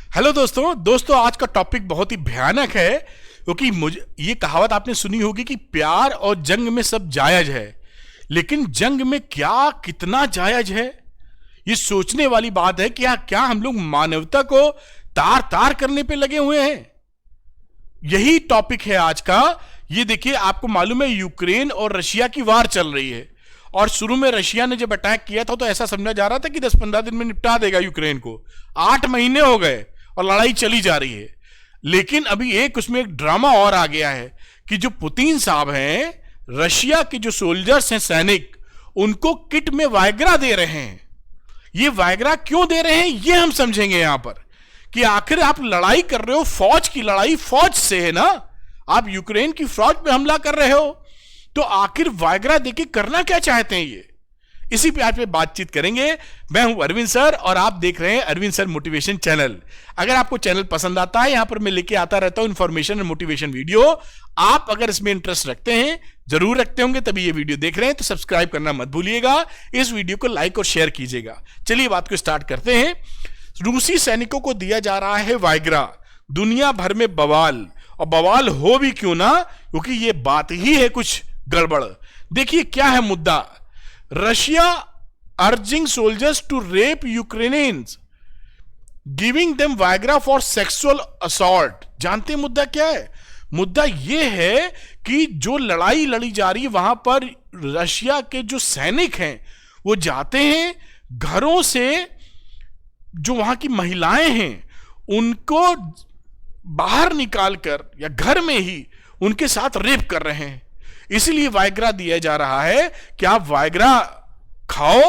Hello दोस्तों आज का टॉपिक बहुत ही भयानक है क्योंकि मुझे ये कहावत आपने सुनी होगी कि प्यार और जंग में सब जायज है, लेकिन जंग में क्या कितना जायज है ये सोचने वाली बात है। क्या हम लोग मानवता को तार तार करने पे लगे हुए हैं? यही टॉपिक है आज का। ये देखिए, आपको मालूम है यूक्रेन और रशिया की वार चल रही है और शुरू में रशिया ने जब अटैक किया था तो ऐसा समझा जा रहा था कि 10-15 दिन में निपटा देगा यूक्रेन को। 8 महीने हो गए और लड़ाई चली जा रही है। लेकिन अभी उसमें एक ड्रामा और आ गया है कि जो पुतिन साहब हैं, रशिया के जो सोल्जर्स हैं, सैनिक, उनको किट में वायग्रा दे रहे हैं। ये वायग्रा क्यों दे रहे हैं ये हम समझेंगे यहां पर कि आखिर आप लड़ाई कर रहे हो, फौज की लड़ाई फौज से है ना, आप यूक्रेन की फौज पे हमला कर रहे हो, तो आखिर वायग्रा देके करना क्या चाहते हैं ये, इसी पे आज पे बातचीत करेंगे। मैं हूं अरविंद सर और आप देख रहे हैं अरविंद सर मोटिवेशन चैनल। अगर आपको चैनल पसंद आता है, यहां पर मैं लेके आता रहता हूं इन्फॉर्मेशन और मोटिवेशन वीडियो। आप अगर इसमें इंटरेस्ट रखते हैं, जरूर रखते होंगे तभी ये वीडियो देख रहे हैं, तो सब्सक्राइब करना मत भूलिएगा, इस वीडियो को लाइक और शेयर कीजिएगा। चलिए बात को स्टार्ट करते हैं। रूसी सैनिकों को दिया जा रहा है वायग्रा, दुनिया भर में बवाल, और बवाल हो भी क्यों ना, क्योंकि ये बात ही है कुछ गड़बड़। देखिए क्या है मुद्दा। Russia urging soldiers to rape Ukrainians, giving them Viagra for sexual assault. जानते हैं मुद्दा क्या है? मुद्दा यह है कि जो लड़ाई लड़ी जा रही है वहां पर रशिया के जो सैनिक हैं वो जाते हैं घरों से, जो वहां की महिलाएं हैं उनको बाहर निकालकर या घर में ही उनके साथ रेप कर रहे हैं। इसलिए वायग्रा दिया जा रहा है कि आप वायग्रा खाओ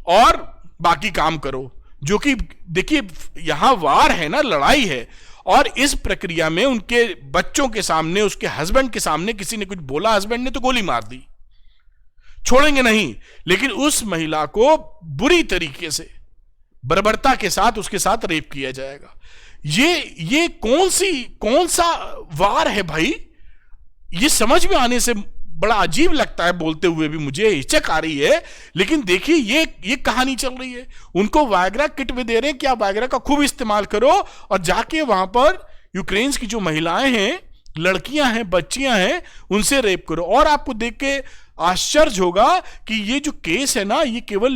और बाकी काम करो। जो कि देखिए यहां वार है ना, लड़ाई है, और इस प्रक्रिया में उनके बच्चों के सामने, उसके हस्बैंड के सामने किसी ने कुछ बोला, हस्बैंड ने तो गोली मार दी, छोड़ेंगे नहीं। लेकिन उस महिला को बुरी तरीके से बर्बरता के साथ उसके साथ रेप किया जाएगा। ये कौन सा वार है भाई? ये समझ में आने से बड़ा अजीब लगता है, बोलते हुए भी मुझे हिचक आ रही है। लेकिन देखिए ये कहानी चल रही है। उनको वायग्रा किट में दे रहे हैं कि आप वायग्रा का खूब इस्तेमाल करो और जाके वहां पर यूक्रेन की जो महिलाएं हैं, लड़कियां हैं, बच्चियां हैं, उनसे रेप करो। और आपको देख के आश्चर्य होगा कि ये जो केस है ना, ये केवल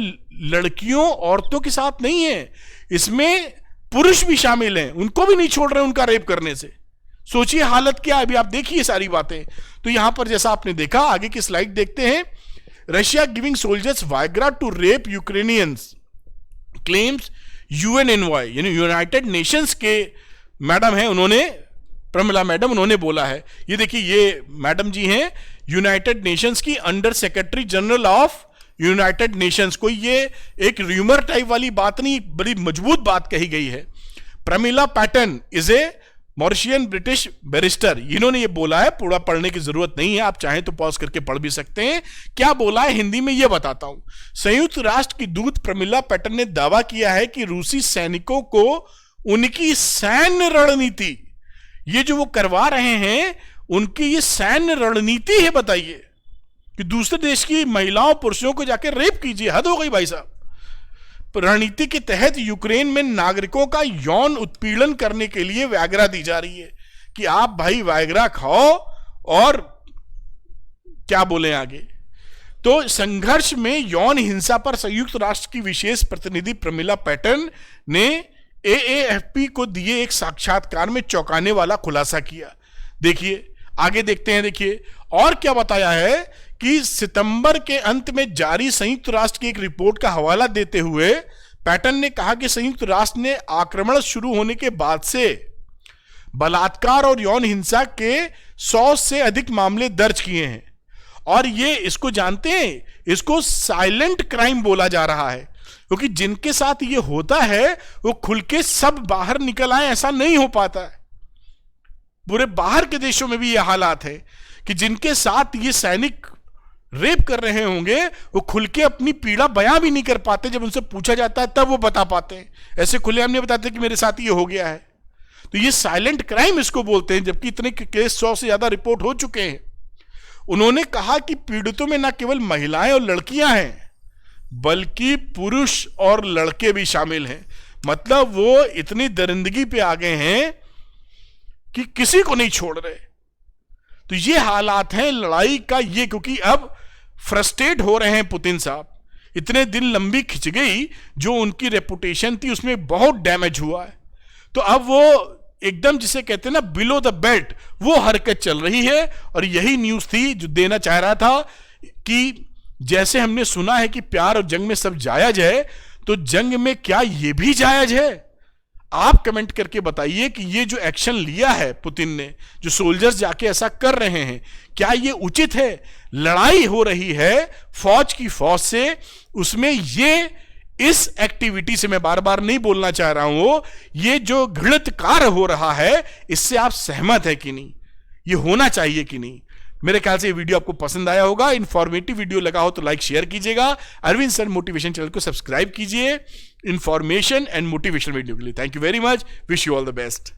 लड़कियों औरतों के साथ नहीं है, इसमें पुरुष भी शामिल हैं, उनको भी नहीं छोड़ रहे उनका रेप करने से। सोचिए हालत क्या है। अभी आप देखिए सारी बातें। तो यहां पर जैसा आपने देखा, आगे की स्लाइड देखते हैं। Russia giving soldiers Viagra to rape Ukrainians, claims यूएनएनवाई, यानी यूनाइटेड नेशंस के मैडम हैं, उन्होंने, प्रमिला मैडम, उन्होंने बोला है। ये देखिए, ये मैडम जी हैं यूनाइटेड नेशंस की under secretary general of United Nations. कोई ये एक र्यूमर टाइप वाली बात नहीं, बड़ी मजबूत बात कही गई है। Pramila pattern is a Mauritian British barrister, इन्होंने ये बोला है। पूरा पढ़ने की जरूरत नहीं है, आप चाहें तो पॉज करके पढ़ भी सकते हैं। क्या बोला है हिंदी में ये बताता हूं। संयुक्त राष्ट्र की दूत प्रमिला पैटर्न ने दावा किया है कि रूसी सैनिकों को उनकी सैन्य रणनीति, ये जो वो करवा रहे हैं, उनकी ये सैन्य रणनीति है, बताइए, कि दूसरे देश की महिलाओं पुरुषों को जाके रेप कीजिए। हद हो गई भाई साहब। रणनीति के तहत यूक्रेन में नागरिकों का यौन उत्पीड़न करने के लिए वायग्रा दी जा रही है कि आप भाई वायग्रा खाओ और क्या बोले आगे। तो संघर्ष में यौन हिंसा पर संयुक्त राष्ट्र की विशेष प्रतिनिधि प्रमिला पैटर्न ने एएफपी को दिए एक साक्षात्कार में चौंकाने वाला खुलासा किया। देखिए आगे देखते हैं। देखिए और क्या बताया है कि सितंबर के अंत में जारी संयुक्त राष्ट्र की एक रिपोर्ट का हवाला देते हुए पैटर्न ने कहा कि संयुक्त राष्ट्र ने आक्रमण शुरू होने के बाद से बलात्कार और यौन हिंसा के 100 से अधिक मामले दर्ज किए हैं। और ये इसको जानते हैं, इसको साइलेंट क्राइम बोला जा रहा है, क्योंकि जिनके साथ ये होता है वो खुल के सब बाहर निकल आए, ऐसा नहीं हो पाता है। पूरे बाहर के देशों में भी ये हालात है कि जिनके साथ ये सैनिक रेप कर रहे होंगे वो खुल के अपनी पीड़ा बयां भी नहीं कर पाते। जब उनसे पूछा जाता है तब वो बता पाते हैं, ऐसे खुलेआम नहीं बताते कि मेरे साथ ये हो गया है। तो ये साइलेंट क्राइम इसको बोलते हैं, जबकि इतने केस 100 से ज्यादा रिपोर्ट हो चुके हैं। उन्होंने कहा कि पीड़ितों में न केवल महिलाएं और लड़कियां हैं, बल्कि पुरुष और लड़के भी शामिल हैं। मतलब वो इतनी दरिंदगी पे आ गए हैं कि किसी को नहीं छोड़ रहे। तो ये हालात हैं लड़ाई का ये, क्योंकि अब फ्रस्ट्रेट हो रहे हैं पुतिन साहब। इतने दिन लंबी खिंच गई, जो उनकी रेपुटेशन थी उसमें बहुत डैमेज हुआ है। तो अब वो एकदम जिसे कहते हैं ना बिलो द बेल्ट, वो हरकत चल रही है। और यही न्यूज थी जो देना चाह रहा था कि जैसे हमने सुना है कि प्यार और जंग में सब जायज है, तो जंग में क्या ये भी जायज है? आप कमेंट करके बताइए कि ये जो एक्शन लिया है पुतिन ने, जो सोल्जर्स जाके ऐसा कर रहे हैं, क्या ये उचित है? लड़ाई हो रही है फौज की फौज से, उसमें ये इस एक्टिविटी से, मैं बार बार नहीं बोलना चाह रहा हूं, ये जो घृणित कार्य हो रहा है, इससे आप सहमत है कि नहीं? ये होना चाहिए कि नहीं? मेरे ख्याल से ये वीडियो आपको पसंद आया होगा। इंफॉर्मेटिव वीडियो लगा हो तो लाइक शेयर कीजिएगा। अरविंद सर मोटिवेशन चैनल को सब्सक्राइब कीजिए इंफॉर्मेशन एंड मोटिवेशन वीडियो के लिए। Thank you very much, wish you all the best.